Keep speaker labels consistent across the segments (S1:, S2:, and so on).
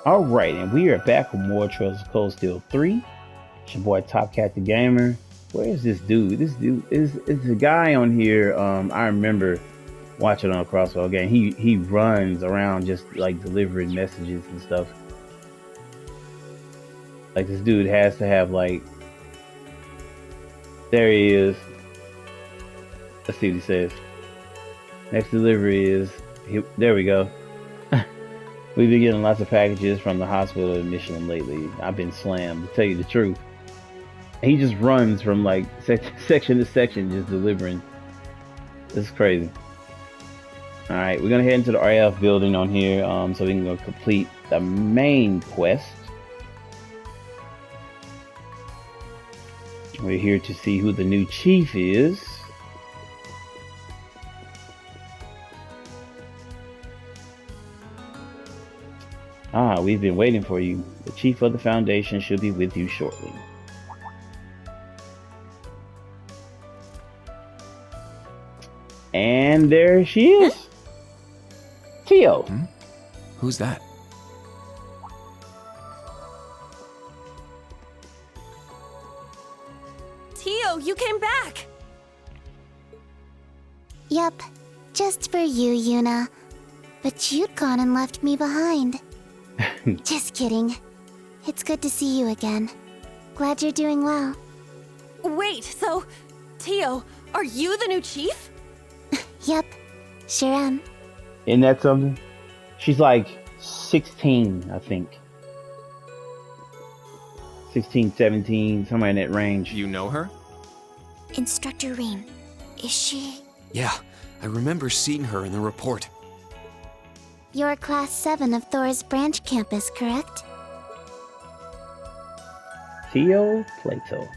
S1: All right, and we are back with more Trails of Cold Steel 3. It's your boy Top Cat the Gamer. Where is this dude? This dude is a guy on here. I remember watching on a crossbow game. He runs around just like delivering messages and stuff. Like this dude has to have like. There he is. Let's see what he says. Next delivery is. There we go. We've been getting lots of packages from the hospital admission lately. I've been slammed, to tell you the truth. He just runs from like section to section, just delivering. This is crazy. All right, we're gonna head into the RAF building on here, so we can go complete the main quest. We're here to see who the new chief is. Ah, we've been waiting for you. The chief of the Foundation should be with you shortly. And there she is. Theo.
S2: Who's that?
S3: Theo, you came back!
S4: Yep, just for you, Yuna. But you'd gone and left me behind. Just kidding. It's good to see you again. Glad you're doing well.
S3: Wait, so, Theo, are you the new chief?
S4: Yep, sure am.
S1: Isn't that something? She's like 16, I think. 16, 17, somewhere in that range.
S2: You know her?
S4: Instructor Reem. Is she...
S2: Yeah, I remember seeing her in the report.
S4: You're Class 7 of Thor's branch campus, correct?
S1: Theo Plato.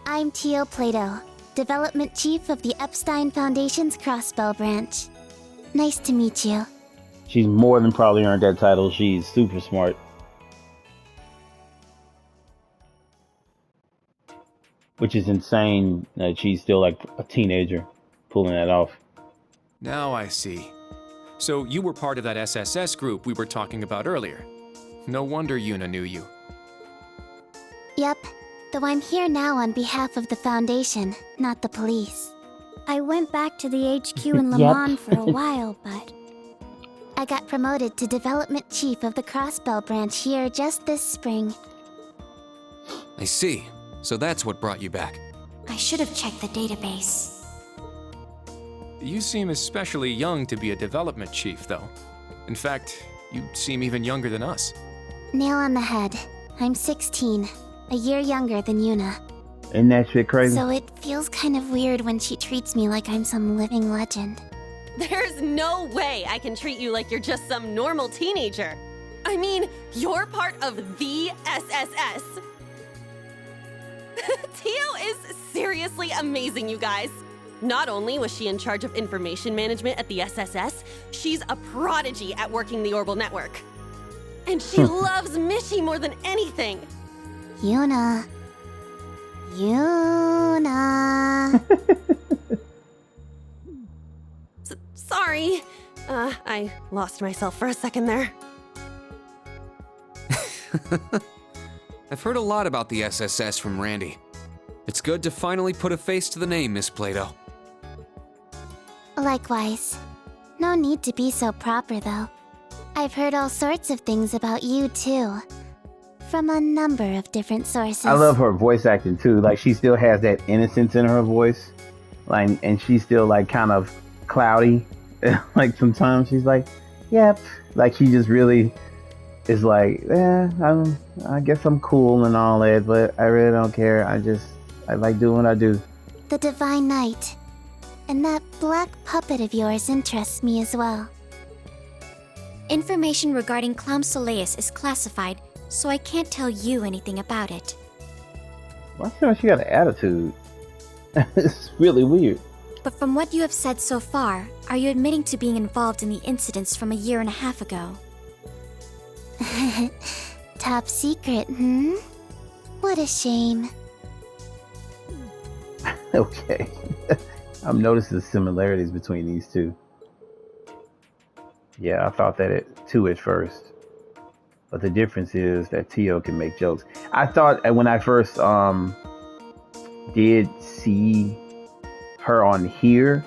S4: I'm Teo Plato, Development Chief of the Epstein Foundation's Crossbell branch. Nice to meet you.
S1: She's more than probably earned that title. She's super smart. Which is insane that she's still like a teenager pulling that off.
S2: Now I see. So you were part of that SSS group we were talking about earlier. No wonder Yuna knew you.
S4: Yep, though I'm here now on behalf of the Foundation, not the police. I went back to the HQ in Le Mans for a while, but... I got promoted to Development Chief of the Crossbell branch here just this spring.
S2: I see. So that's what brought you back.
S4: I should have checked the database.
S2: You seem especially young to be a development chief, though. In fact, you seem even younger than us.
S4: Nail on the head. I'm 16, a year younger than Yuna.
S1: Isn't that shit crazy?
S4: So it feels kind of weird when she treats me like I'm some living legend.
S3: There's no way I can treat you like you're just some normal teenager. I mean, you're part of the SSS. Theo is seriously amazing, you guys. Not only was she in charge of information management at the SSS, she's a prodigy at working the Orbital Network. And she loves Mishi more than anything.
S4: Yuna.
S3: Sorry. I lost myself for a second there.
S2: I've heard a lot about the SSS from Randy. It's good to finally put a face to the name, Miss Plato.
S4: Likewise. No need to be so proper, though. I've heard all sorts of things about you, too. From a number of different sources.
S1: I love her voice acting too. Like she still has that innocence in her voice. Like, and she's still like kind of cloudy. Like sometimes she's like, yep. Like she just really is like, yeah, I guess I'm cool and all that, but I really don't care. I like doing what I do.
S4: The Divine Knight. And that black puppet of yours interests me as well.
S5: Information regarding Clown Soleus is classified, so I can't tell you anything about it.
S1: Why feel like she got an attitude? It's really weird.
S5: But from what you have said so far, are you admitting to being involved in the incidents from a year and a half ago?
S4: Top secret, hmm? What a shame.
S1: Okay. I'm noticing the similarities between these two. Yeah, I thought that it too at first. But the difference is that Tio can make jokes. I thought when I first did see her on here,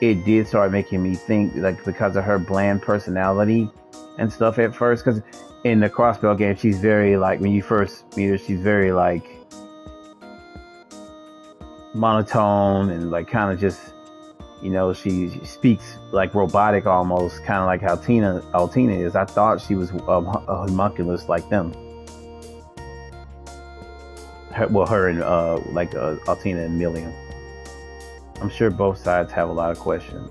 S1: it did start making me think, like, because of her bland personality and stuff at first. Because in the Crossbell game, she's very, like, when you first meet her, she's very, like, monotone and, like, kind of just, you know, she speaks like robotic almost, kind of like how Altina is. I thought she was a homunculus like them. Her and Altina and Million. I'm sure both sides have a lot of questions.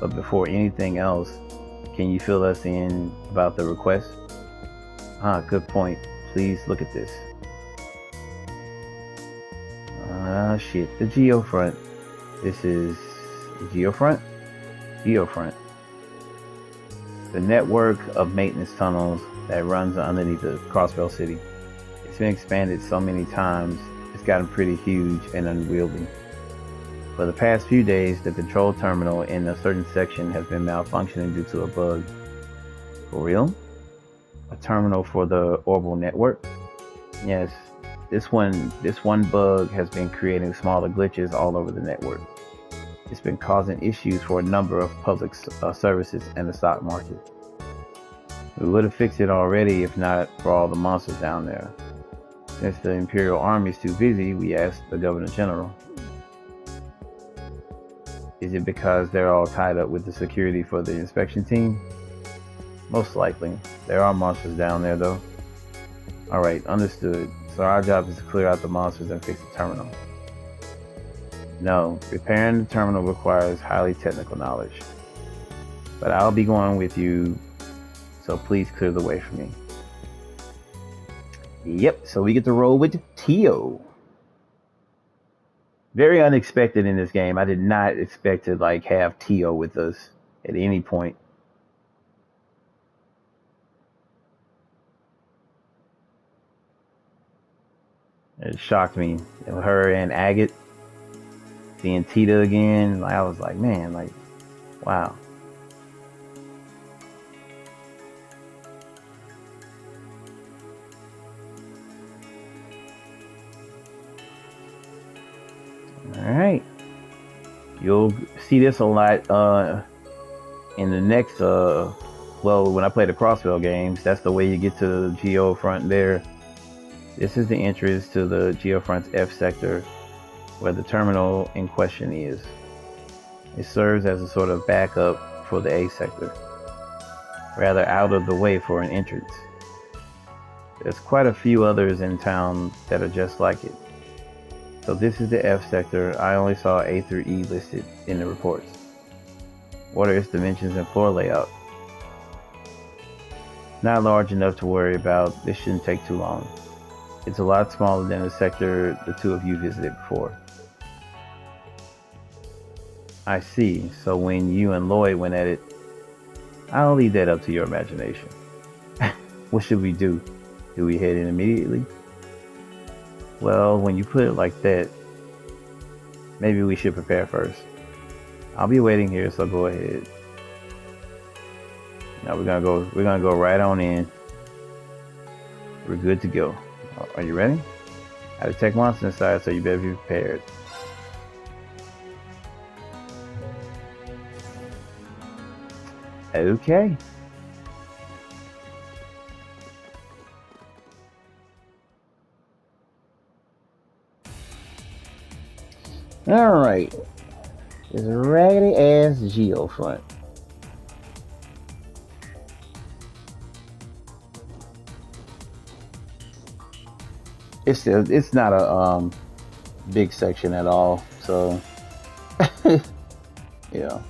S1: But before anything else, can you fill us in about the request? Good point. Please look at this. Shit. The Geofront. This is Geofront? Geofront. The network of maintenance tunnels that runs underneath the Crossbell City. It's been expanded so many times, it's gotten pretty huge and unwieldy. For the past few days, the control terminal in a certain section has been malfunctioning due to a bug. For real? A terminal for the orbital network? Yes, this one bug has been creating smaller glitches all over the network. It's been causing issues for a number of public services and the stock market. We would have fixed it already if not for all the monsters down there. Since the Imperial Army is too busy, we asked the Governor General. Is it because they're all tied up with the security for the inspection team? Most likely. There are monsters down there though. Alright, understood. So our job is to clear out the monsters and fix the terminal. No, repairing the terminal requires highly technical knowledge. But I'll be going with you, so please clear the way for me. Yep, so we get to roll with Tio. Very unexpected in this game. I did not expect to like have Tio with us at any point. It shocked me. Her and Agate. Seeing Tita again, like, I was like, man, like, wow. Alright. You'll see this a lot in the next, well, when I play the Crossbell games, that's the way you get to the Geofront there. This is the entrance to the Geofront's F sector, where the terminal in question is. It serves as a sort of backup for the A sector, rather out of the way for an entrance. There's quite a few others in town that are just like it. So this is the F sector. I only saw A through E listed in the reports. What are its dimensions and floor layout? Not large enough to worry about. This shouldn't take too long. It's a lot smaller than the sector the two of you visited before. I see. So when you and Lloyd went at it, I'll leave that up to your imagination. What should we do? Do we head in immediately? Well, when you put it like that, maybe we should prepare first. I'll be waiting here, so go ahead. Now we're gonna go right on in. We're good to go. Are you ready? I detect monsters inside, so you better be prepared. Okay. Alright. It's raggedy ass Geofront. It's not a big section at all, so yeah.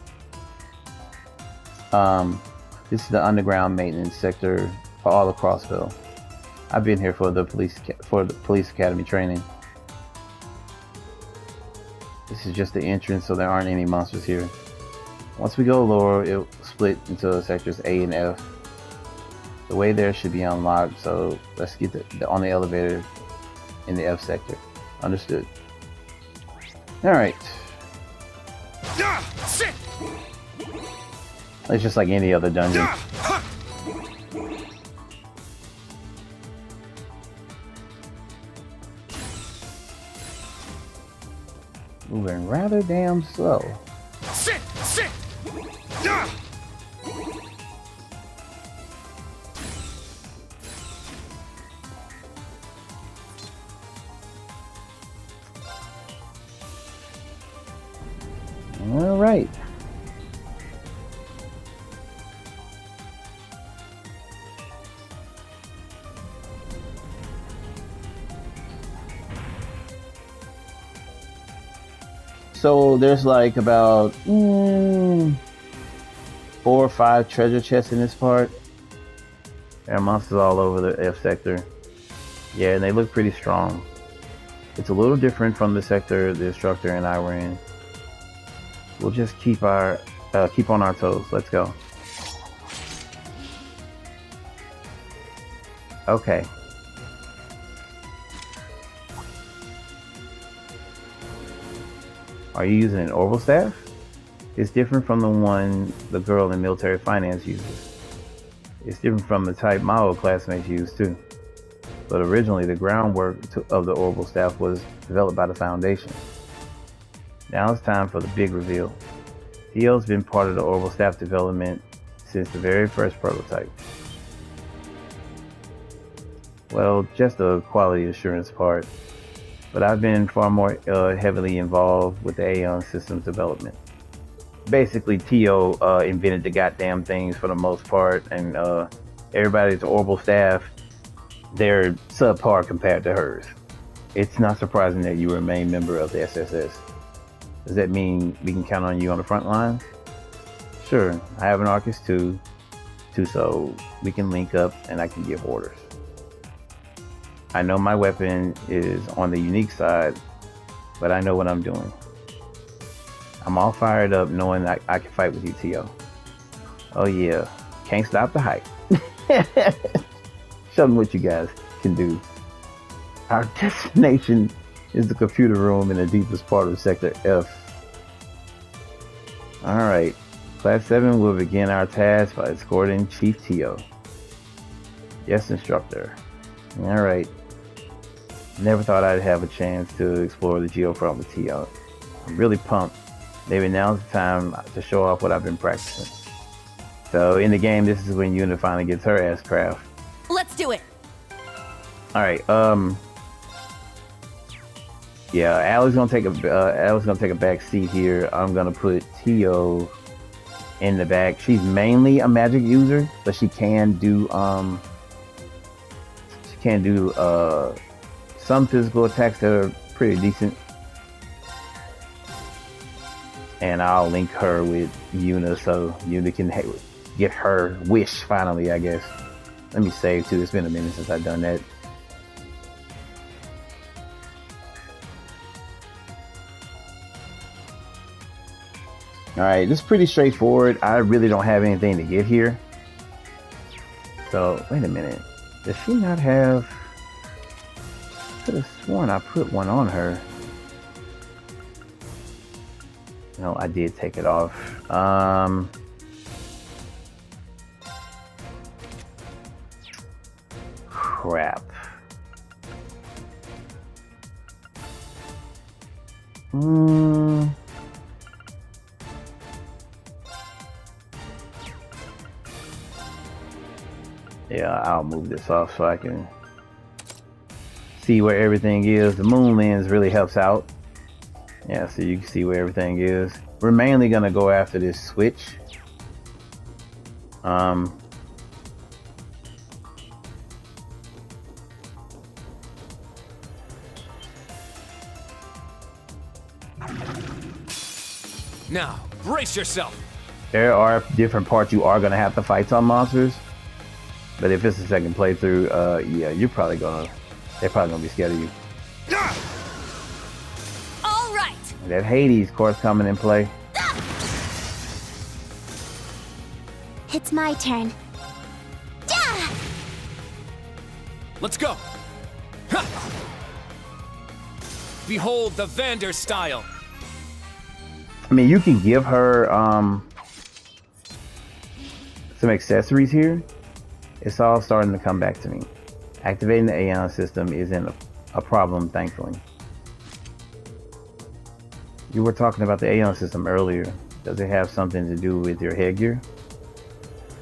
S1: This is the underground maintenance sector for all of Crossville. I've been here for the police academy training. This is just the entrance, so there aren't any monsters here. Once we go lower, it'll split into sectors A and F. The way there should be unlocked, so let's get on the elevator in the F sector. Understood. Alright. It's just like any other dungeon. Moving rather damn slow.
S2: Sit! Sit!
S1: All right. So there's like about 4 or 5 treasure chests in this part. There are monsters all over the F sector. Yeah, and they look pretty strong. It's a little different from the sector the instructor and I were in. We'll just keep on our toes. Let's go. Okay. Are you using an orbital staff? It's different from the one the girl in military finance uses. It's different from the type my old classmates used too. But originally the groundwork of the orbital staff was developed by the Foundation. Now it's time for the big reveal. Theo's been part of the orbital staff development since the very first prototype. Well, just the quality assurance part. But I've been far more heavily involved with the Aeon systems development. Basically, Tio invented the goddamn things for the most part, and everybody's orbital staff, they're subpar compared to hers. It's not surprising that you were a main member of the SSS. Does that mean we can count on you on the front lines? Sure, I have an Arcus too, so we can link up and I can give orders. I know my weapon is on the unique side, but I know what I'm doing. I'm all fired up knowing I can fight with you, Tio. Oh yeah, can't stop the hype. Show me what you guys can do. Our destination is the computer room in the deepest part of Sector F. Alright, Class 7 will begin our task by escorting Chief Tio. Yes, instructor. Alright. Never thought I'd have a chance to explore the Geofront with Tio. I'm really pumped. Maybe now's the time to show off what I've been practicing. So in the game, this is when Yuna finally gets her ass craft.
S3: Let's do it.
S1: Alright, yeah, Alex gonna take a back seat here. I'm gonna put Tio in the back. She's mainly a magic user, but she can do some physical attacks that are pretty decent. And I'll link her with Yuna so Yuna can get her wish finally, I guess. Let me save too. It's been a minute since I've done that. Alright, this is pretty straightforward. I really don't have anything to get here. So, wait a minute. Does she not have... I could have sworn I put one on her. No, I did take it off. Crap. Yeah, I'll move this off so I can see where everything is. The moon lens really helps out. Yeah, so you can see where everything is. We're mainly gonna go after this switch.
S2: Now, brace yourself.
S1: There are different parts you are gonna have to fight some monsters. But if it's the second playthrough, yeah, they're probably gonna be scared of you.
S3: All right.
S1: That Hades course coming in play.
S4: It's my turn.
S2: Let's go. Ha! Behold the Vander style.
S1: I mean, you can give her some accessories here. It's all starting to come back to me. Activating the Aeon system isn't a problem, thankfully. You were talking about the Aeon system earlier. Does it have something to do with your headgear?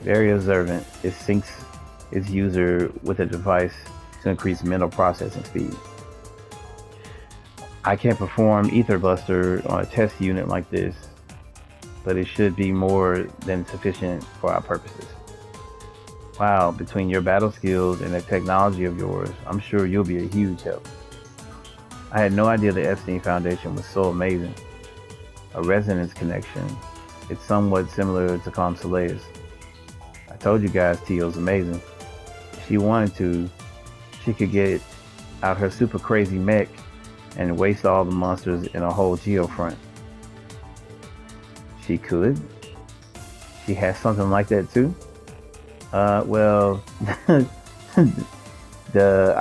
S1: Very observant. It syncs its user with a device to increase mental processing speed. I can't perform Ether Buster on a test unit like this, but it should be more than sufficient for our purposes. Wow, between your battle skills and the technology of yours, I'm sure you'll be a huge help. I had no idea the Epstein Foundation was so amazing. A resonance connection. It's somewhat similar to Consolea's. I told you guys Tio's amazing. If she wanted to, she could get out her super crazy mech and waste all the monsters in a whole Geofront. She could. She has something like that too. Well, the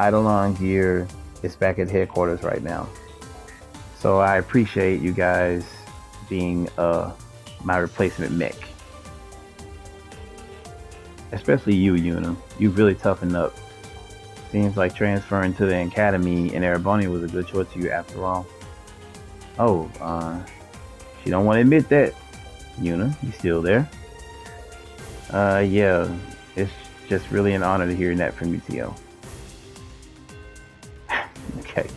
S1: Eidolon gear is back at headquarters right now. So I appreciate you guys being my replacement mech. Especially you, Yuna. You've really toughened up. Seems like transferring to the academy in Ereboni was a good choice for you after all. Oh, she don't want to admit that. Yuna, you still there? Yeah, it's just really an honor to hear that from you, Tio. Okay.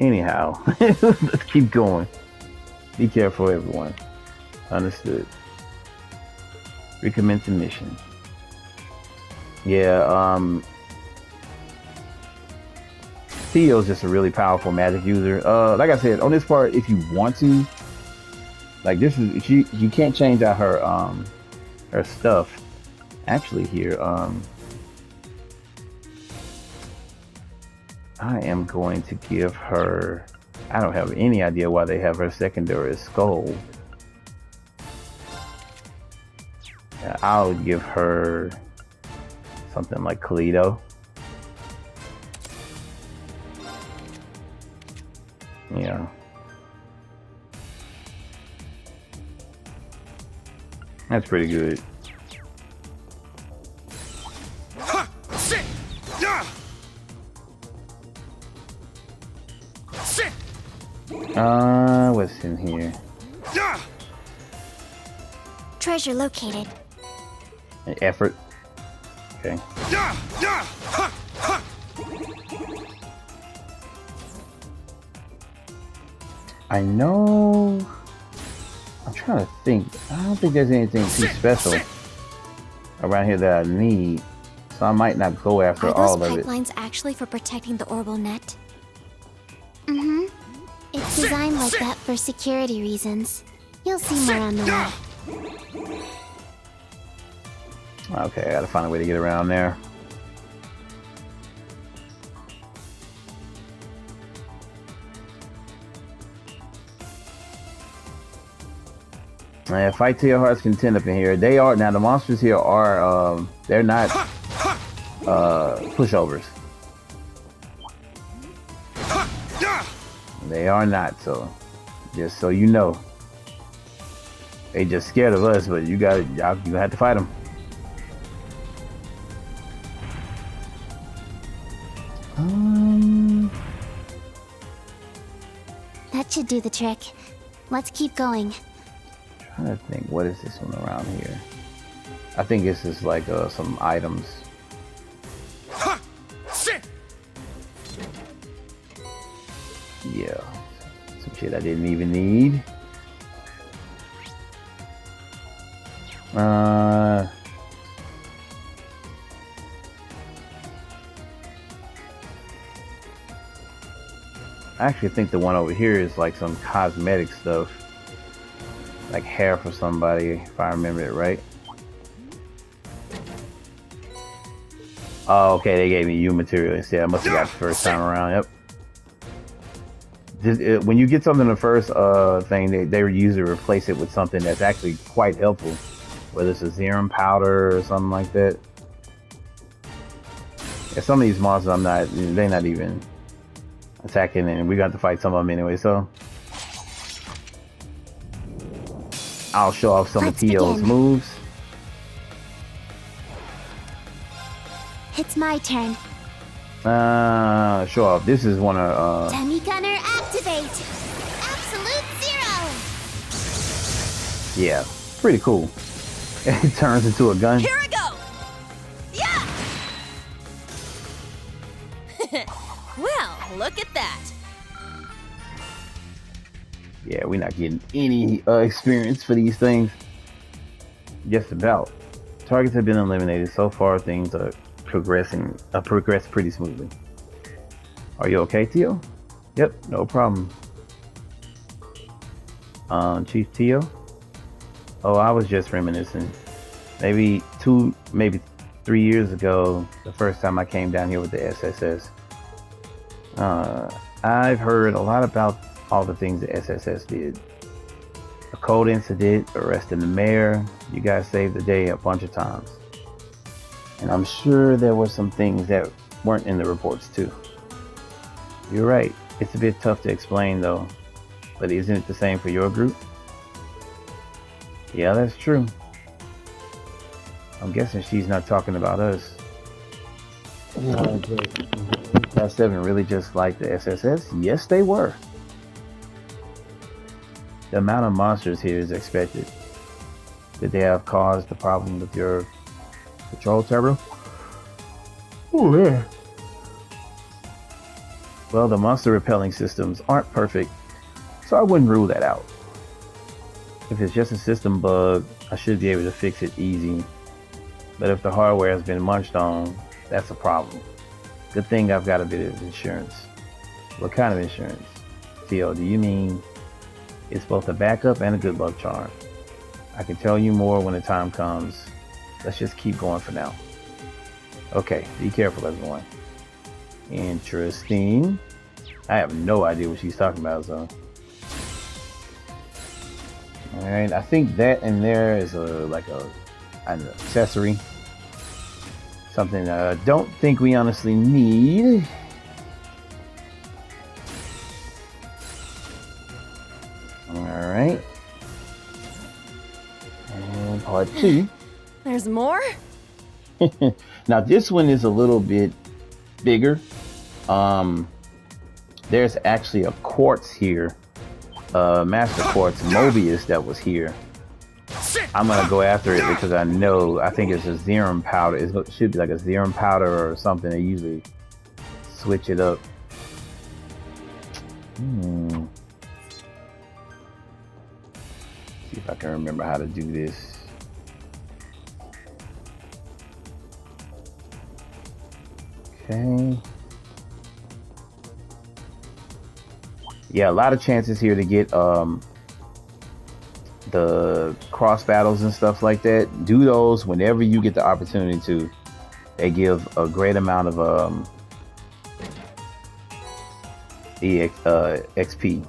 S1: Anyhow, let's keep going. Be careful, everyone. Understood. Recommence the mission. Yeah, Theo's just a really powerful magic user. Like I said, on this part, if you want to, like this is you can't change out her stuff. Actually, here, I am going to give her. I don't have any idea why they have her secondary skull. Yeah, I'll give her something like Kalito. Yeah. That's pretty good. What's in here?
S5: Treasure located.
S1: An effort. Okay. I know. I'm trying to think. I don't think there's anything too special around here that I need, so I might not go after
S5: Are
S1: all
S5: those
S1: of it.
S5: pipelines actually for protecting the orbital net?
S4: Mm-hmm. It's designed like that for security reasons. You'll see more on the way.
S1: Okay, I gotta find a way to get around there. Fight to your heart's content up in here. They are now the monsters here are they're not pushovers. They are not, so just so you know. They just scared of us, but you have to fight them.
S4: That should do the trick. Let's keep going.
S1: Trying to think, what is this one around here? I think this is like some items. Yeah, some shit I didn't even need. I actually think the one over here is like some cosmetic stuff. Like hair for somebody, if I remember it right. Oh, okay, they gave me U material instead. I must have got it the first time around, yep. When you get something the first thing, they usually replace it with something that's actually quite helpful. Whether it's a serum powder or something like that. Yeah, some of these monsters they're not even attacking, and we got to fight some of them anyway, so. I'll show off some
S4: Let's
S1: of Tio's
S4: begin.
S1: moves.
S4: It's my turn.
S1: Show off. This is one of
S4: Demi-gunner activate! Absolute zero!
S1: yeah, pretty cool. It turns into a gun.
S3: Here I go! Yeah! Well, look at that.
S1: Yeah, we're not getting any experience for these things. Just about. Targets have been eliminated. So far, things are progressed pretty smoothly. Are you okay, Tio? Yep, no problem. Chief Tio? Oh, I was just reminiscing. Maybe 3 years ago, the first time I came down here with the SSS. I've heard a lot about all the things the SSS did. A code incident, arresting the mayor. You guys saved the day a bunch of times. And I'm sure there were some things that weren't in the reports too. You're right. It's a bit tough to explain though. But isn't it the same for your group? Yeah, that's true. I'm guessing she's not talking about us. Class 7 really just like the SSS? Yes, they were. The amount of monsters here is expected. Did they have caused the problem with your patrol turbo? Oh, yeah. Well, the monster repelling systems aren't perfect, so I wouldn't rule that out. If it's just a system bug, I should be able to fix it easy. But if the hardware has been munched on, that's a problem. Good thing I've got a bit of insurance. What kind of insurance? Theo, do you mean it's both a backup and a good luck charm? I can tell you more when the time comes. Let's just keep going for now. Okay, be careful everyone. Interesting. I have no idea what she's talking about, so. Alright, I think that in there is an accessory. Something I don't think we honestly need. Alright. And part 2.
S3: There's more?
S1: Now this one is a little bit bigger. There's actually a quartz here. Master Quartz Mobius that was here. I'm gonna go after it because I think it's a Zerum powder. It should be like a Zerum powder or something. They usually switch it up. See if I can remember how to do this. Okay. Yeah, a lot of chances here to get the cross battles and stuff like that. Do those whenever you get the opportunity to. They give a great amount of XP.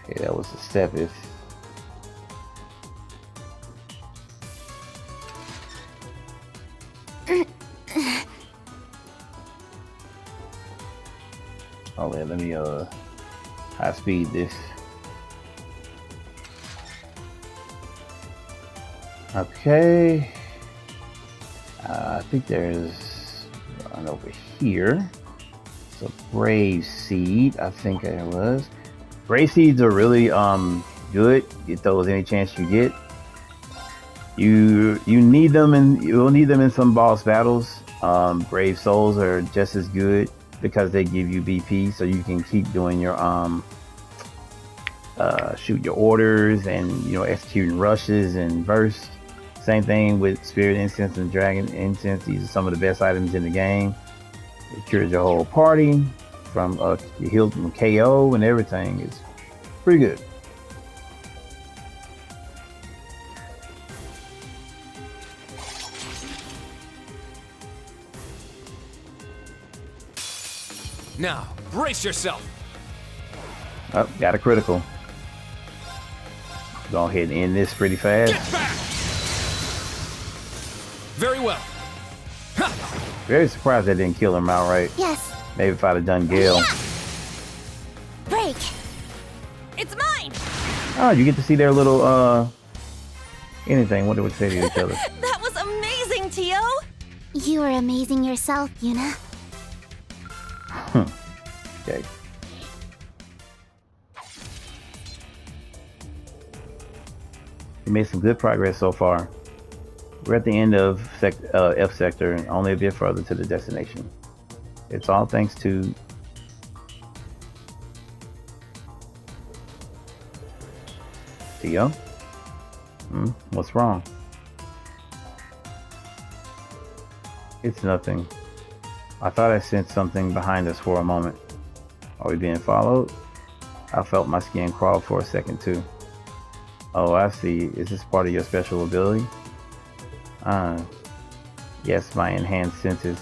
S1: Okay, that was the 7th. Oh yeah, let me high speed this. Okay. I think there's one over here. It's a brave seed, I think it was. Brave seeds are really good. Get those any chance you get. You need them, and you'll need them in some boss battles. Brave souls are just as good because they give you BP, so you can keep doing your shoot your orders and executing rushes and bursts. Same thing with Spirit Incense and Dragon Incense. These are some of the best items in the game. It cures your whole party from you healed from KO and everything. It's pretty good.
S2: Now, brace yourself.
S1: Oh, got a critical. Go ahead and end this pretty fast.
S2: Get back! Very well. Ha!
S1: Very surprised I didn't kill him outright.
S4: Yes.
S1: Maybe if I'd have done Gale.
S4: Break.
S3: It's mine!
S1: Oh, you get to see their little anything. What do we say to each other?
S3: That was amazing, Tio!
S4: You were amazing yourself, Yuna.
S1: Okay. We made some good progress so far. We're at the end of F sector and only a bit further to the destination. It's all thanks to Tio. What's wrong? It's nothing. I thought I sensed something behind us for a moment. Are we being followed? I felt my skin crawl for a second too. Oh, I see. Is this part of your special ability? Yes, my enhanced senses.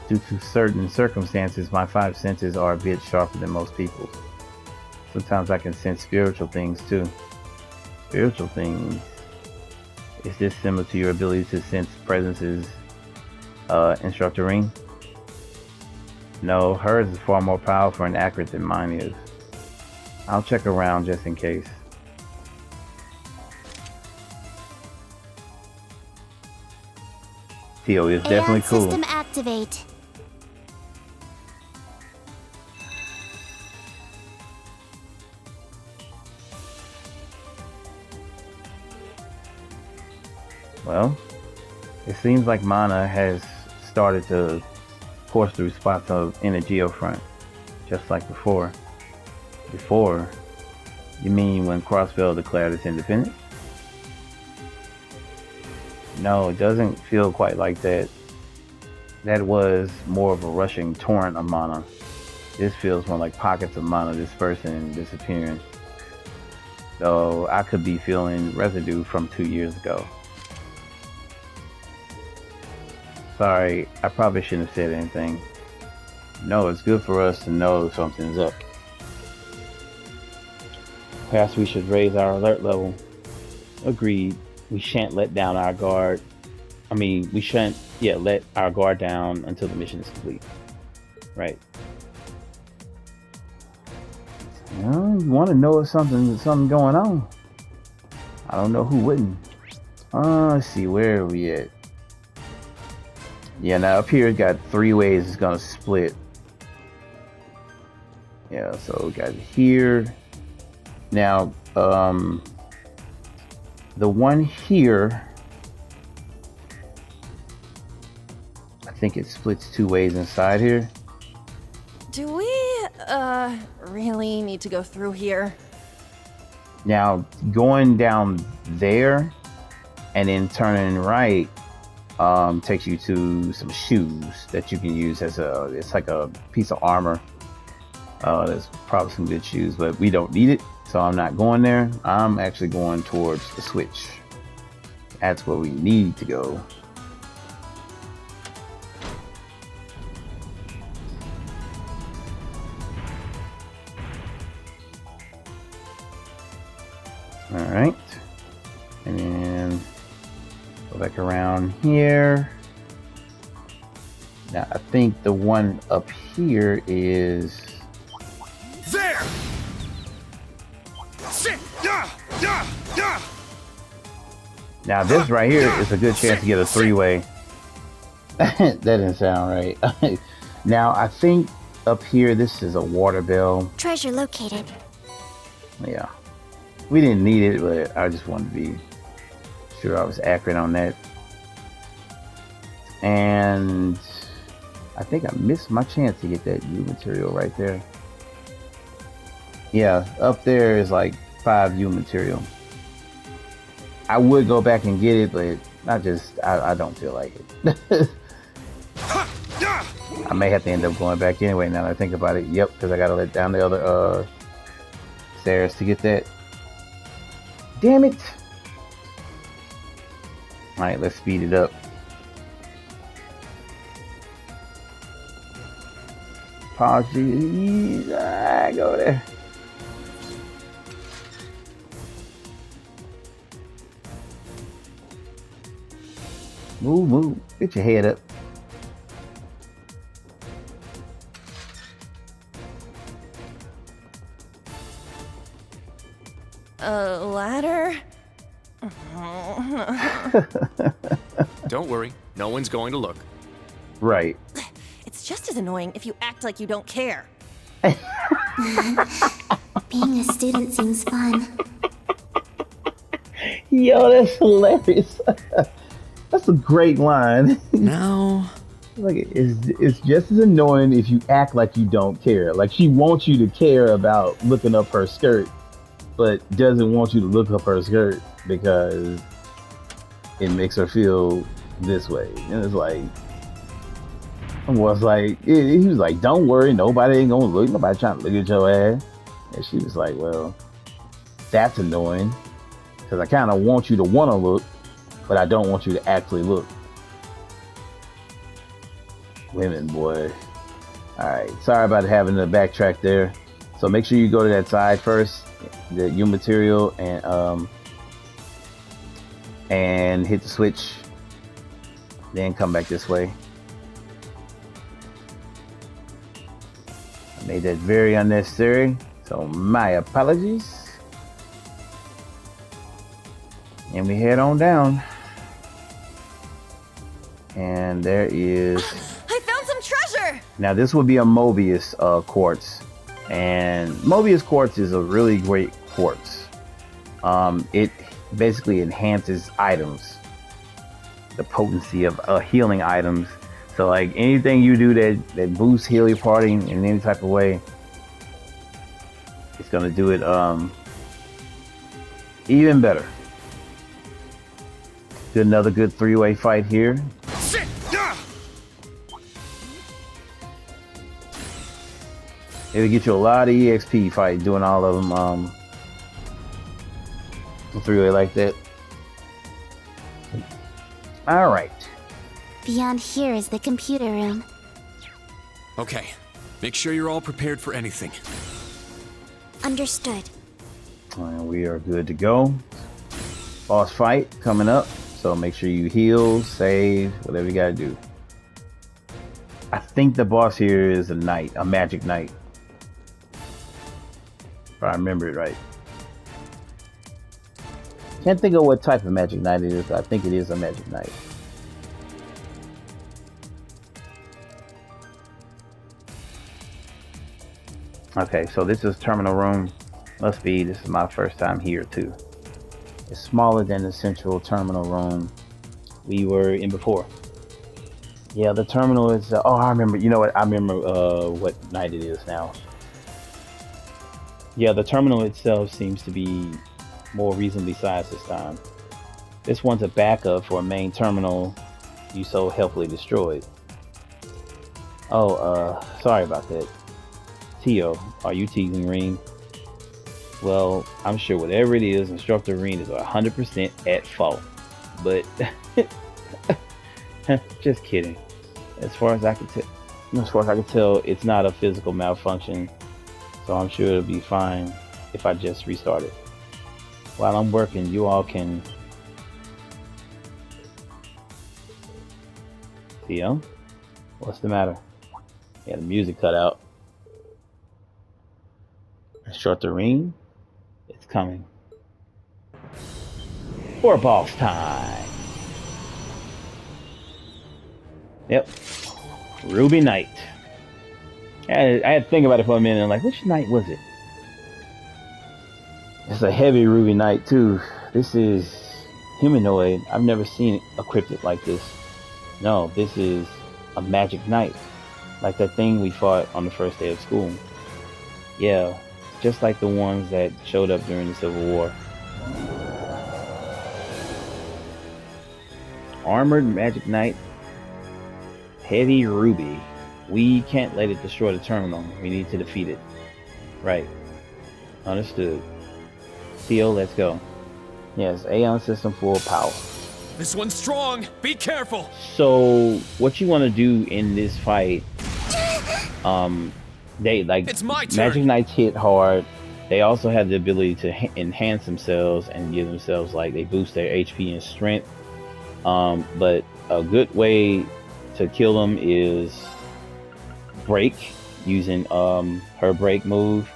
S1: Due to certain circumstances, my 5 senses are a bit sharper than most people's. Sometimes I can sense spiritual things too. Spiritual things? Is this similar to your ability to sense presences, Instructor Ring? No, hers is far more powerful and accurate than mine is. I'll check around just in case. Tio is definitely cool.
S4: System activate.
S1: Well, it seems like Mana has started to course through spots in the Geofront, just like before. Before? You mean when Crossbell declared its independence? No, it doesn't feel quite like that. That was more of a rushing torrent of mana. This feels more like pockets of mana dispersing and disappearing. Though I could be feeling residue from 2 years ago. Sorry, I probably shouldn't have said anything. No, it's good for us to know something's up. Perhaps we should raise our alert level. Agreed. We shan't let down our guard. We shan't, let our guard down until the mission is complete. Right. You want to know if something going on? I don't know who wouldn't. Let's see, where are we at? Yeah, now up here, it got 3 ways it's gonna split. Yeah, so we got here. Now, the one here, I think it splits 2 ways inside here.
S3: Do we, really need to go through here?
S1: Now, going down there and then turning right takes you to some shoes that you can use as it's like a piece of armor. There's probably some good shoes, but we don't need it, so I'm not going there. I'm actually going towards the switch. That's where we need to go. All right, and then go back around here. Now I think the one up here is
S6: there. Sit. Yeah.
S1: Now this right here is a good chance to get a 3-way. That didn't sound right. Now I think up here this is a water bell.
S5: Treasure located.
S1: Yeah. We didn't need it, but I just wanted to be sure I was accurate on that. And I think I missed my chance to get that U material right there. Yeah, up there is like 5 U material. I would go back and get it, but I don't feel like it. I may have to end up going back anyway now that I think about it. Yep, because I gotta let down the other stairs to get that. Damn it! Alright, let's speed it up. Apologies. Go there. Move. Get your head up.
S3: A ladder?
S2: Don't worry, no one's going to look.
S1: Right.
S3: It's just as annoying if you act like you don't care.
S4: Being a student seems fun.
S1: Yo, that's hilarious. That's a great line.
S2: Now,
S1: Like it's just as annoying if you act like you don't care. Like she wants you to care about looking up her skirt, but doesn't want you to look up her skirt because it makes her feel this way. And it's like, he was like, don't worry, nobody ain't gonna look, nobody trying to look at your ass. And she was like, well, that's annoying because I kind of want you to want to look, but I don't want you to actually look. Women, boy. All right, sorry about having to backtrack there. So make sure you go to that side first, the U material, and hit the switch. Then come back this way. I made that very unnecessary, so my apologies. And we head on down. And there is...
S3: I found some treasure!
S1: Now this would be a Mobius quartz. And Mobius quartz is a really great quartz. It basically enhances items. The potency of healing items. So like anything you do that boosts healing parting in any type of way, it's gonna do it even better. Do another good three-way fight here.
S6: Sit! Yeah!
S1: It'll get you a lot of EXP fight doing all of them three-way like that. All right.
S4: Beyond here is the computer room.
S2: okay. Make sure you're all prepared for anything.
S5: Understood.
S1: And we are good to go. Boss fight coming up. So make sure you heal, save, whatever you gotta do. I think the boss here is a knight, a magic knight. If I remember it right. Can't think of what type of magic knight it is, but I think it is a magic knight. Okay, so this is terminal room. Must be, this is my first time here too. It's smaller than the central terminal room we were in before. Yeah, the terminal is, oh, I remember, you know what, I remember what night it is now. Yeah, the terminal itself seems to be more reasonably sized this time. This one's a backup for a main terminal you so helpfully destroyed. Oh, sorry about that. Tio, are you teasing Ring? Well, I'm sure whatever it is, Instructor Reen is 100% at fault. But just kidding. As far as I can tell, it's not a physical malfunction, so I'm sure it'll be fine if I just restart it. While I'm working, you all can. Theo, what's the matter? Yeah, the music cut out. Instructor Reen. It's coming. For boss time. Yep. Ruby Knight. I had to think about it for a minute. I'm like, which knight was it? It's a heavy Ruby Knight too. This is humanoid. I've never seen it equipped like this. No, this is a magic knight. Like that thing we fought on the first day of school. Yeah. Just like the ones that showed up during the Civil War. Armored Magic Knight. Heavy Ruby. We can't let it destroy the terminal. We need to defeat it. Right. Understood. Theo, let's go. Yes, Aeon system full power.
S2: This one's strong. Be careful.
S1: So, what you want to do in this fight, they like
S2: It's my turn.
S1: Magic Knights hit hard. They also have the ability to enhance themselves and give themselves, like, they boost their HP and strength. But a good way to kill them is break, using her break move,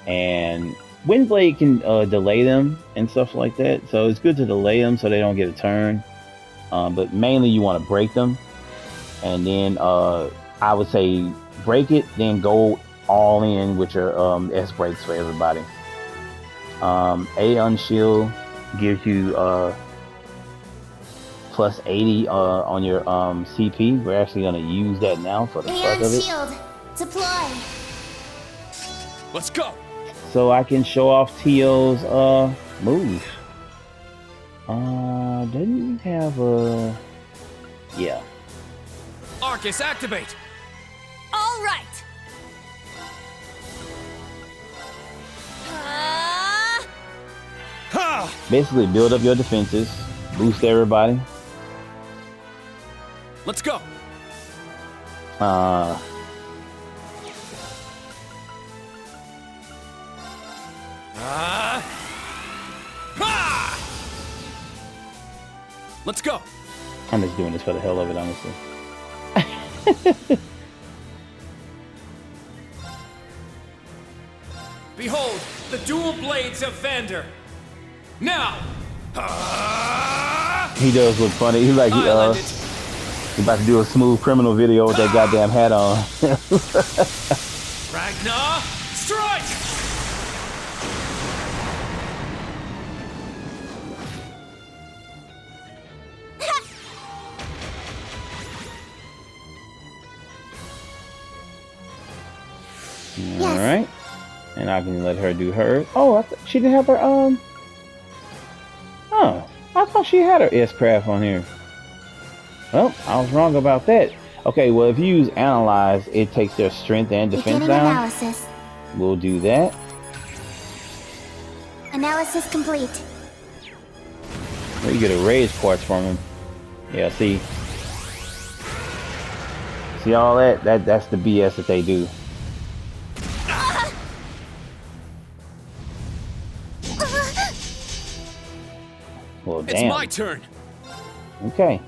S1: and Windblade can delay them and stuff like that, so it's good to delay them so they don't get a turn. But mainly you want to break them, and then I would say break it, then go all in with your S breaks for everybody. A unshield gives you plus 80 on your CP. We're actually gonna use that now for the fuck of it.
S4: Shield, deploy.
S6: Let's go.
S1: So I can show off Tio's move. Didn't you have a... Yeah.
S6: Arcus, activate.
S3: All right.
S6: Ha!
S1: Basically build up your defenses, boost everybody.
S6: Let's go. Ha! Let's go.
S1: I'm just doing this for the hell of it, honestly.
S6: Behold, the dual blades of Vander. Now.
S1: He does look funny. He's like,
S6: Island
S1: he's about to do a smooth criminal video with that goddamn hat on.
S6: Ragnar, strike!
S4: Yes.
S1: All right, and I can let her do hers. Oh, she didn't have her Oh, I thought she had her S-craft on here. Well, I was wrong about that. Okay, well, if you use analyze, it takes their strength and defense
S4: Beginning
S1: down.
S4: analysis.
S1: We'll do that.
S4: Analysis complete.
S1: Well, you get a rage quartz from him. Yeah, see all that? That's the BS that they do. Well,
S6: It's
S1: damn.
S6: my turn.
S1: Okay.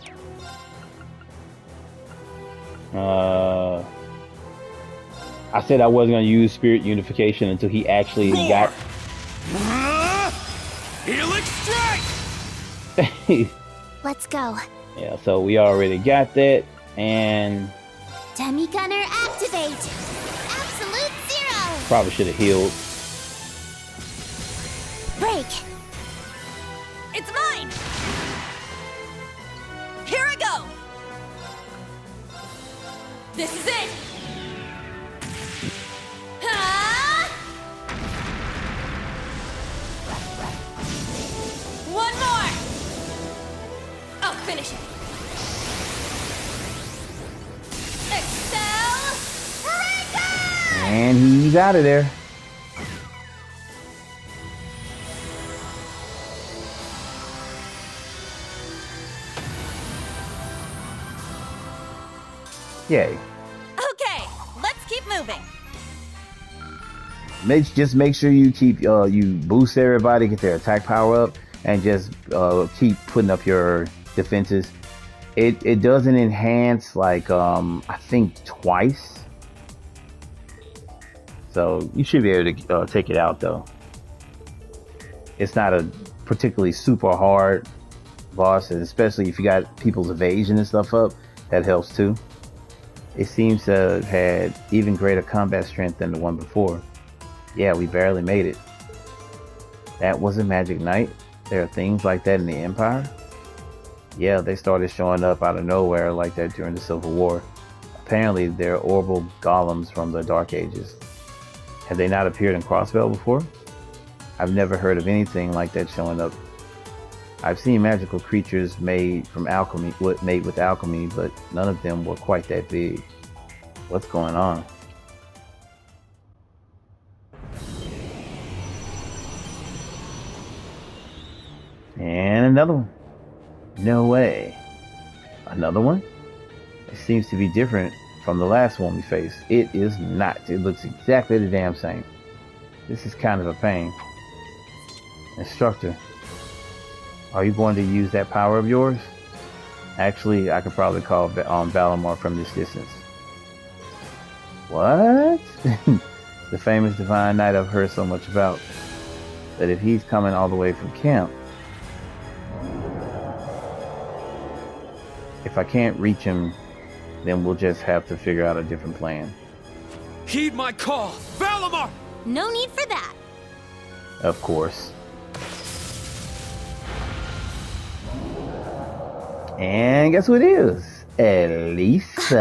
S1: I said I wasn't gonna use spirit unification until he actually
S6: Roar!
S1: got.
S6: Helix strike!
S4: Let's go.
S1: Yeah, so we already got that, and
S4: Demi Gunner activate. Absolute zero.
S1: probably should have healed.
S4: Break.
S3: It's mine! Here I go! This is it! Ah! One more! I'll finish it! Excel!
S1: And he's out of there. Yay.
S3: Okay, let's keep moving.
S1: Just make sure you keep you boost everybody, get their attack power up, and just keep putting up your defenses. It doesn't enhance like I think twice, so you should be able to take it out though. It's not a particularly super hard boss, and especially if you got people's evasion and stuff up, that helps too. It seems to have had even greater combat strength than the one before. Yeah, we barely made it. That was a Magic Knight. There are things like that in the Empire. Yeah, they started showing up out of nowhere like that during the Civil War. Apparently, they're orbital golems from the Dark Ages. Have they not appeared in Crossbell before? I've never heard of anything like that showing up. I've seen magical creatures made from alchemy, made with alchemy, but none of them were quite that big. What's going on? And another one. No way. Another one? It seems to be different from the last one we faced. It is not. It looks exactly the damn same. This is kind of a pain. Instructor, are you going to use that power of yours? Actually, I could probably call Valamar from this distance. What? The famous Divine Knight I've heard so much about. But if he's coming all the way from camp, if I can't reach him, then we'll just have to figure out a different plan.
S6: Heed my call! Valimar!
S3: No need for that.
S1: Of course. And guess who it is? Elisa.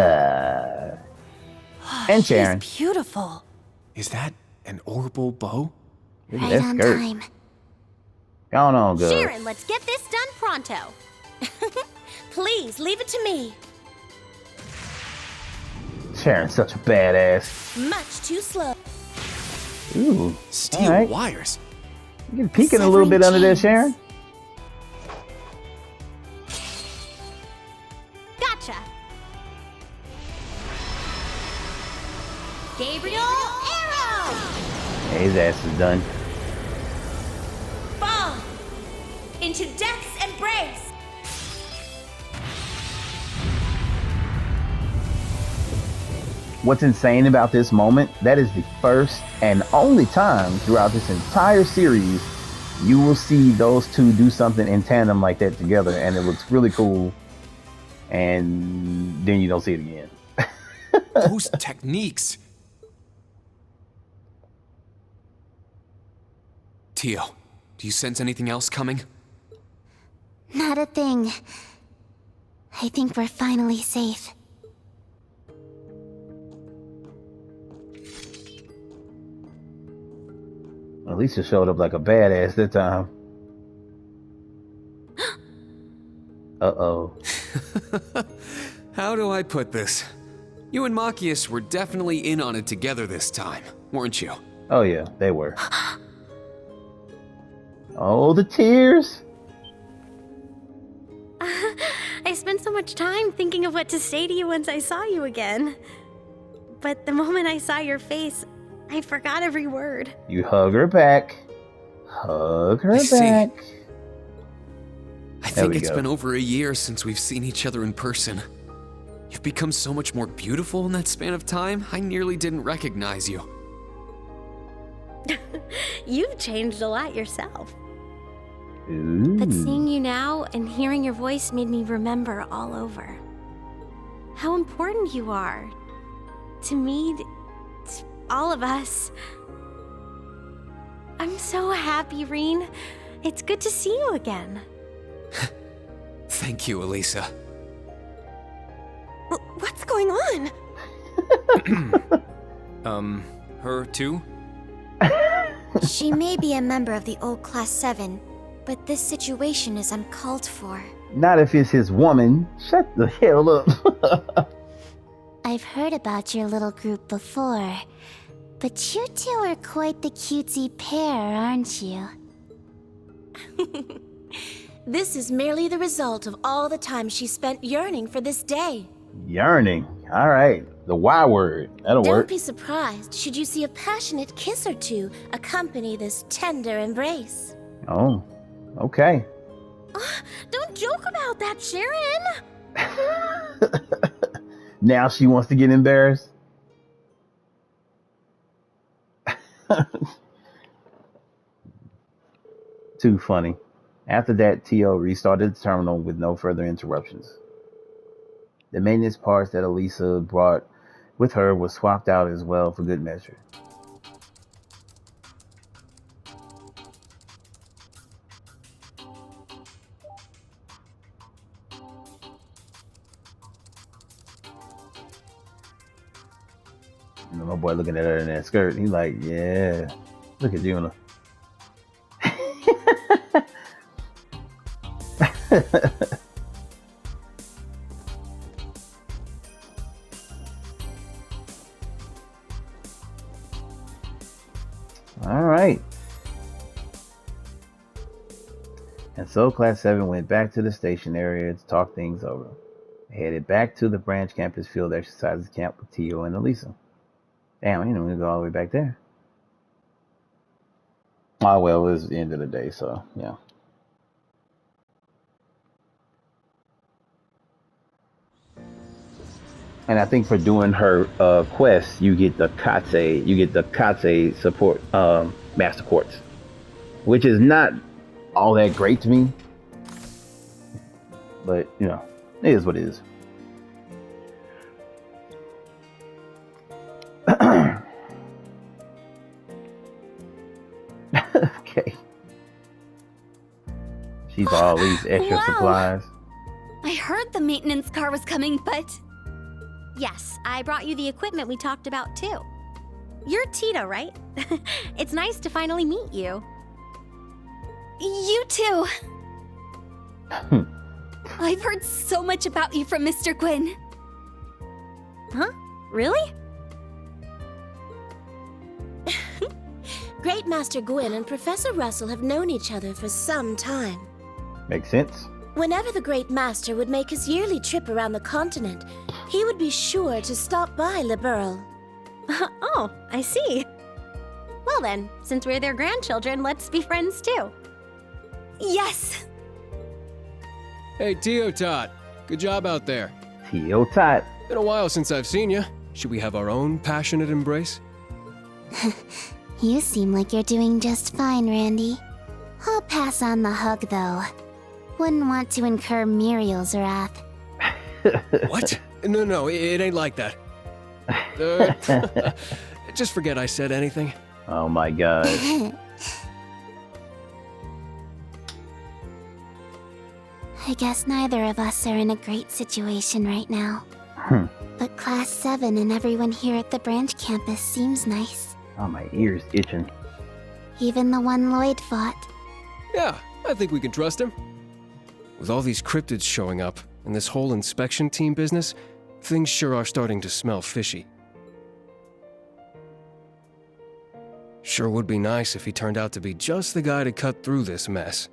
S1: And Sharon.
S3: She's beautiful.
S2: Is that an orbital bow?
S1: Look at
S4: Right
S1: that
S4: on
S1: skirt.
S4: time.
S1: Going on, good.
S3: Sharon, let's get this done pronto. Please, leave it to me.
S1: Sharon's such a badass.
S3: Much too slow.
S1: Ooh.
S2: Steel
S1: all right.
S2: wires.
S1: You're peeking a little bit under there, Sharon.
S3: Gotcha. Gabriel Arrow!
S1: His ass is done.
S3: Fall into Death's embrace.
S1: What's insane about this moment, that is the first and only time throughout this entire series you will see those two do something in tandem like that together, and it looks really cool, and then you don't see it again.
S2: Those techniques. Tio, do you sense anything else coming?
S4: Not a thing. I think we're finally safe.
S1: Alicia showed up like a badass that time. Uh-oh.
S2: How do I put this? You and Machias were definitely in on it together this time, weren't you?
S1: Oh yeah, they were. Oh, the tears.
S7: I spent so much time thinking of what to say to you once I saw you again. But the moment I saw your face, I forgot every word.
S1: You hug her back. Hug her
S2: I see.
S1: back.
S2: I
S1: There
S2: think
S1: we
S2: it's
S1: go.
S2: been over a year since we've seen each other in person. You've become so much more beautiful in that span of time, I nearly didn't recognize you.
S7: You've changed a lot yourself.
S1: Ooh.
S7: But seeing you now and hearing your voice made me remember all over. How important you are. To me, to all of us. I'm so happy, Reen. It's good to see you again.
S2: Thank you, Elisa.
S3: What's going on?
S2: Her too?
S5: She may be a member of the old Class 7, but this situation is uncalled for.
S1: Not if it's his woman. Shut the hell up.
S4: I've heard about your little group before, but you two are quite the cutesy pair, aren't you?
S8: This is merely the result of all the time she spent yearning for this day.
S1: Yearning. All right. The Y word. That'll
S8: Don't
S1: work.
S8: be surprised should you see a passionate kiss or two accompany this tender embrace.
S1: Oh, okay.
S8: Don't joke about that, Sharon!
S1: Now she wants to get embarrassed. Too funny. After that, T.O. restarted the terminal with no further interruptions. The maintenance parts that Elisa brought with her were swapped out as well for good measure. You know, my boy looking at her in that skirt, he's like, yeah, look at Yuna. All right. And so Class 7 went back to the station area to talk things over. They headed back to the branch campus field exercises camp with Tio and Elisa. Damn, I didn't even go all the way back there. Oh, well, it was the end of the day, so yeah. And I think for doing her quest, you get the Katse support master quartz. which is not all that great to me. But, you know, it is what it is. Okay. She's all these extra
S4: Wow.
S1: supplies.
S4: I heard the maintenance car was coming, but
S7: Yes, I brought you the equipment we talked about too. You're Tito, right? It's nice to finally meet you.
S4: you too. I've heard so much about you from Mr. Quinn.
S7: Huh? Really?
S8: Great Master Gwyn and Professor Russell have known each other for some time.
S1: Makes sense.
S8: Whenever the Great Master would make his yearly trip around the continent, he would be sure to stop by Le Burle.
S7: Oh, I see. Well then, since we're their grandchildren, let's be friends too.
S4: Yes.
S6: Hey, Teotot. Good job out there.
S1: Tio Tot.
S6: Been a while since I've seen you. Should we have our own passionate embrace?
S4: You seem like you're doing just fine, Randy. I'll pass on the hug, though. Wouldn't want to incur Muriel's wrath.
S6: What? No, it ain't like that. Just forget I said anything.
S1: Oh my god.
S4: I guess neither of us are in a great situation right now. But Class 7 and everyone here at the branch campus seems nice.
S1: Oh, my ears itching.
S4: Even the one Lloyd fought.
S6: Yeah, I think we can trust him. With all these cryptids showing up and this whole inspection team business, things sure are starting to smell fishy. Sure would be nice if he turned out to be just the guy to cut through this mess.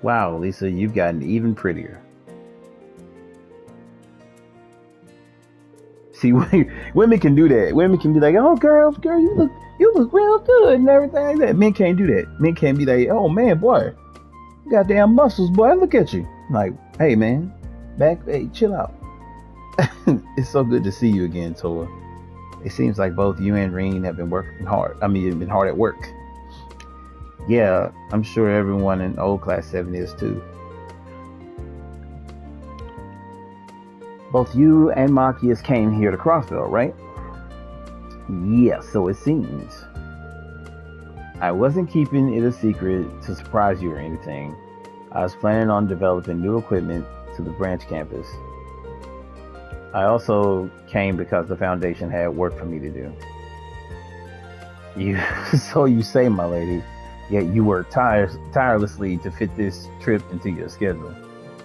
S1: Wow, Lisa, you've gotten even prettier. See, women can do that. Women can be like, "Oh, girl, you look real good," and everything like that. Men can't do that. Men can't be like, "Oh man, boy, you got damn muscles, boy. Look at you." Like, hey man, hey, chill out. It's so good to see you again, Toa. It seems like both you and Reen have been working hard. I mean, you've been hard at work. Yeah, I'm sure everyone in old Class 7 is too. Both you and Machias came here to Crossville, right? Yeah, so it seems. I wasn't keeping it a secret to surprise you or anything. I was planning on developing new equipment to the branch campus. I also came because the Foundation had work for me to do. So you say, my lady, yet you work tirelessly to fit this trip into your schedule.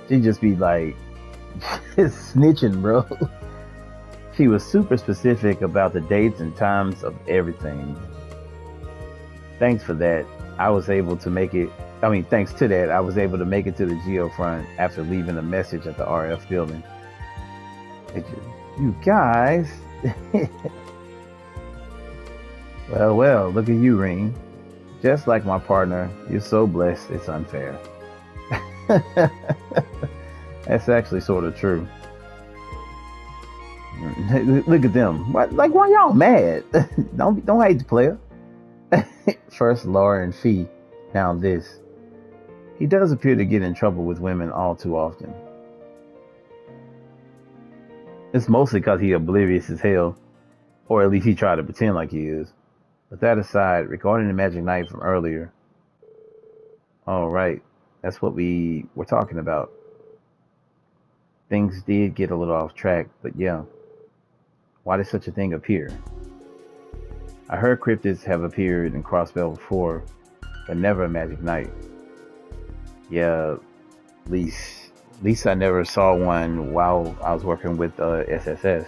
S1: She'd just be like, snitching, bro. She was super specific about the dates and times of everything. Thanks for that. I was able to make it. Thanks to that, I was able to make it to the Geofront after leaving a message at the RF building. You guys. Well, look at you, Ring. Just like my partner, you're so blessed, it's unfair. That's actually sort of true. Look at them. Why y'all mad? Don't hate the player. First Laura and Fee, now this. He does appear to get in trouble with women all too often. It's mostly because he's oblivious as hell, or at least he tried to pretend like he is. But that aside, regarding the Magic Knight from earlier, all right, that's what we were talking about. Things did get a little off track, but yeah. Why did such a thing appear? I heard cryptids have appeared in Crossbell before, but never a Magic Knight. Yeah, at least I never saw one while I was working with SSS.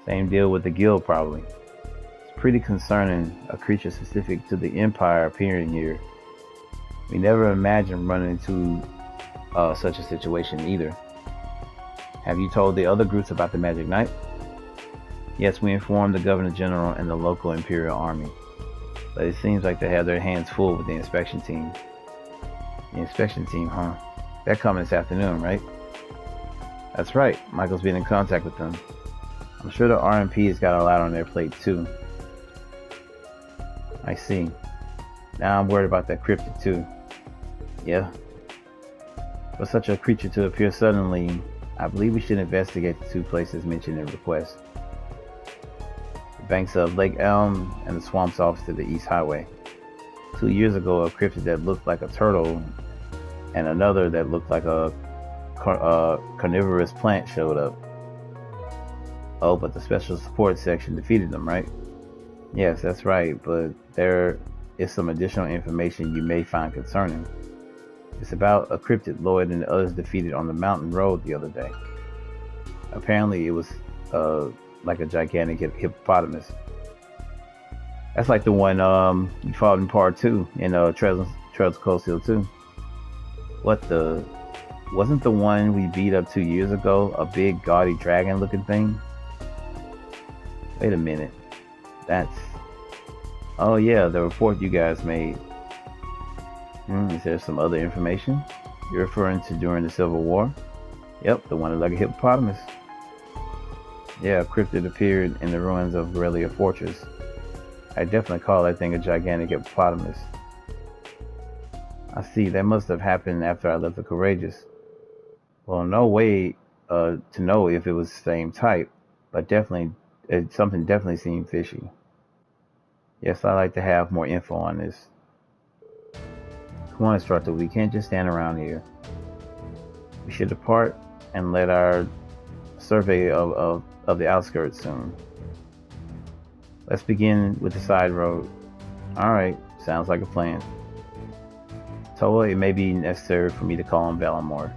S1: Same deal with the guild, probably. It's pretty concerning, a creature specific to the Empire appearing here. We never imagined running into such a situation either. Have you told the other groups about the Magic Knight? Yes, we informed the Governor General and the local Imperial Army. But it seems like they have their hands full with the inspection team. The inspection team, huh? They're coming this afternoon, right? That's right. Michael's been in contact with them. I'm sure the RMP's got a lot on their plate too. I see. Now I'm worried about that cryptid too. Yeah. For such a creature to appear suddenly, I believe we should investigate the 2 places mentioned in the request. The banks of Lake Elm and the swamps off to the East Highway. 2 years ago, a cryptid that looked like a turtle and another that looked like a carnivorous plant showed up. Oh, but the special support section defeated them, right? Yes, that's right, but there is some additional information you may find concerning. It's about a cryptid Lloyd and the others defeated on the mountain road the other day. Apparently it was like a gigantic hippopotamus. That's like the one you fought in part 2 in Trails Coast Hill 2. What the... Wasn't the one we beat up 2 years ago a big gaudy dragon looking thing? Wait a minute. That's... Oh yeah, the report you guys made. Is there some other information? You're referring to during the Civil War? Yep, the one that like a hippopotamus. Yeah, a cryptid appeared in the ruins of Aurelia Fortress. I definitely call that thing a gigantic hippopotamus. I see, that must have happened after I left the Courageous. Well, no way to know if it was the same type, but definitely, something definitely seemed fishy. Yes, I'd like to have more info on this. Come on, Instructor, we can't just stand around here. We should depart and let our survey of the outskirts soon. Let's begin with the side road. Alright, sounds like a plan. Toa, it may be necessary for me to call on Bellamore.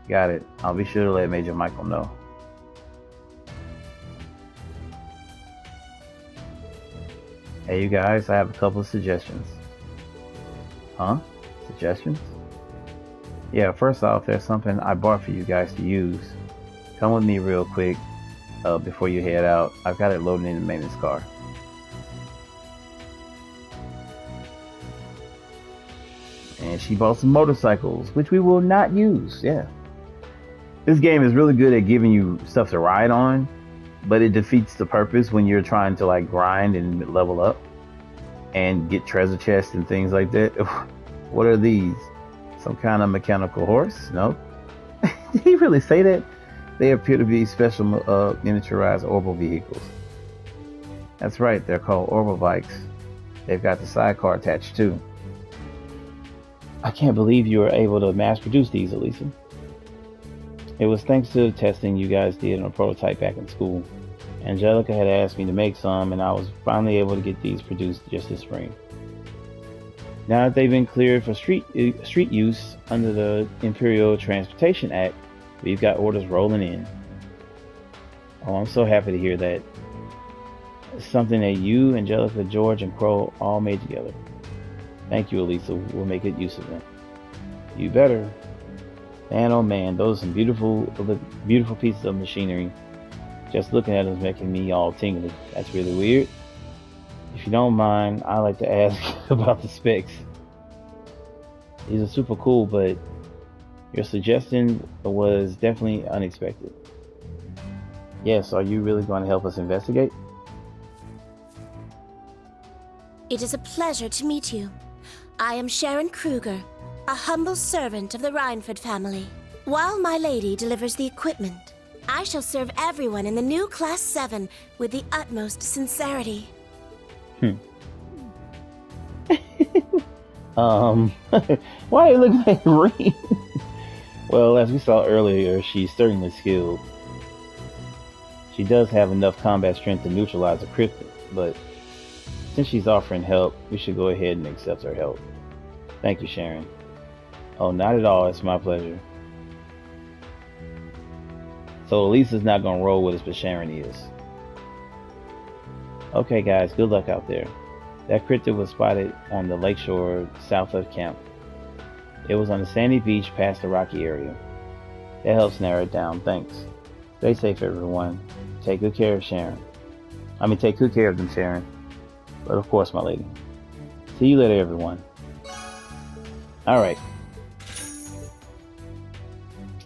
S1: Got it. I'll be sure to let Major Michael know. Hey you guys, I have a couple of suggestions. Huh? Suggestions? Yeah, first off, there's something I bought for you guys to use. Come with me real quick before you head out. I've got it loaded in the maintenance car. And she bought some motorcycles, which we will not use. Yeah. This game is really good at giving you stuff to ride on, but it defeats the purpose when you're trying to like grind and level up and get treasure chests and things like that. What are these? Some kind of mechanical horse? No. Did he really say that? They appear to be special miniaturized orbital vehicles. That's right, they're called orbital bikes. They've got the sidecar attached too. I can't believe you were able to mass produce these, Elisa. It was thanks to the testing you guys did on a prototype back in school. Angelica had asked me to make some, and I was finally able to get these produced just this spring. Now that they've been cleared for street use under the Imperial Transportation Act, we've got orders rolling in. Oh, I'm so happy to hear that. It's something that you, Angelica, George, and Crow all made together. Thank you, Elisa. We'll make good use of them. You better. Man, oh man, those are some beautiful pieces of machinery. Just looking at them is making me all tingly. That's really weird. If you don't mind, I'd like to ask about the specs. These are super cool, but your suggestion was definitely unexpected. Yes, are you really going to help us investigate?
S8: It is a pleasure to meet you. I am Sharon Kruger, a humble servant of the Rhineford family. While my lady delivers the equipment, I shall serve everyone in the new Class 7 with the utmost sincerity.
S1: Why are you looking at Reen? Well, as we saw earlier, she's certainly skilled. She does have enough combat strength to neutralize a cryptid, but since she's offering help, we should go ahead and accept her help. Thank you, Sharon. Oh, not at all. It's my pleasure. So Elisa's not going to roll with us, but Sharon is. Okay, guys. Good luck out there. That cryptid was spotted on the lakeshore south of camp. It was on a sandy beach past the rocky area. That helps narrow it down. Thanks. Stay safe, everyone. Take good care of Sharon. Take good care of them, Sharon. But of course, my lady. See you later, everyone. Alright.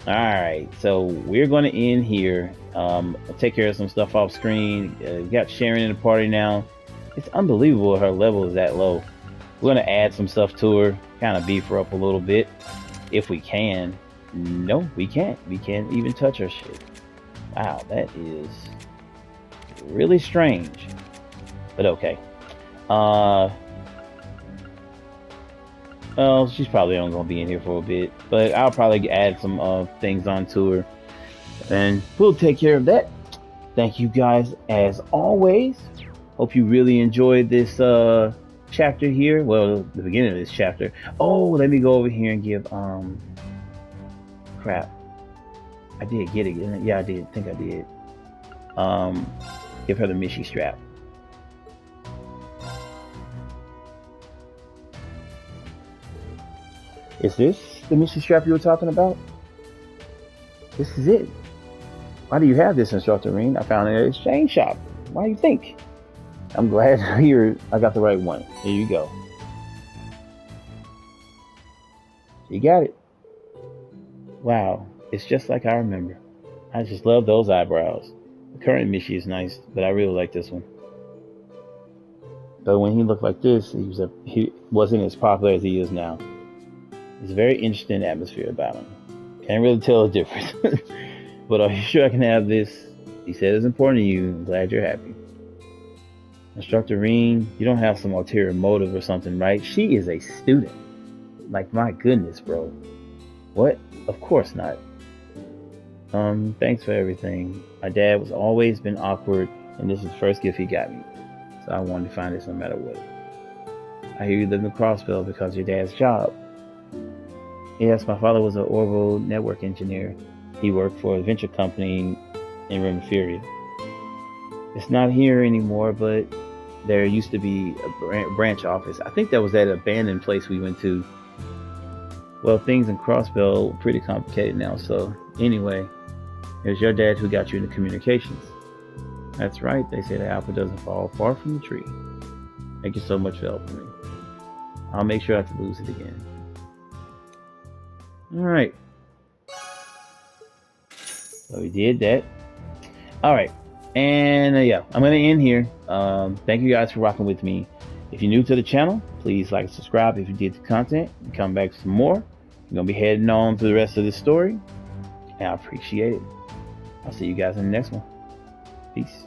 S1: All right, so we're going to end here. I'll take care of some stuff off screen. We got Sharon in the party now. It's unbelievable her level is that low. We're going to add some stuff to her, kind of beef her up a little bit, if we can. No, we can't. We can't even touch her shit. Wow, that is really strange. But okay. Well, she's probably only gonna be in here for a bit, but I'll probably add some things onto her, and we'll take care of that. Thank you guys as always. Hope you really enjoyed this chapter here. Well, the beginning of this chapter. Oh, let me go over here and give crap. I did get it. Yeah, I did. I think I did. Give her the Mishi strap. Is this the Mishi strap you were talking about? This is it. Why do you have this, Instructor Reen? I found it at an exchange shop. Why do you think? I'm glad here I got the right one. Here you go. You got it. Wow, it's just like I remember. I just love those eyebrows. The current Mishi is nice, but I really like this one. But when he looked like this, he wasn't as popular as he is now. There's a very interesting atmosphere about him. Can't really tell the difference. But are you sure I can have this? He said it's important to you. I'm glad you're happy. Instructor Reen, you don't have some ulterior motive or something, right? She is a student. Like, my goodness, bro. What? Of course not. Thanks for everything. My dad was always been awkward, and this is the first gift he got me. So I wanted to find this no matter what. I hear you live in Crossville because of your dad's job. Yes, my father was an orbital network engineer. He worked for a venture company in Remiferia. It's not here anymore, but there used to be a branch office. I think that was that abandoned place we went to. Well, things in Crossville are pretty complicated now, so anyway, here's your dad who got you into communications. That's right, they say the apple doesn't fall far from the tree. Thank you so much for helping me. I'll make sure not to lose it again. Alright. So we did that. Alright. And yeah, I'm going to end here. Thank you guys for rocking with me. If you're new to the channel, please like and subscribe if you did the content. And come back for some more. We're going to be heading on to the rest of the story. And I appreciate it. I'll see you guys in the next one. Peace.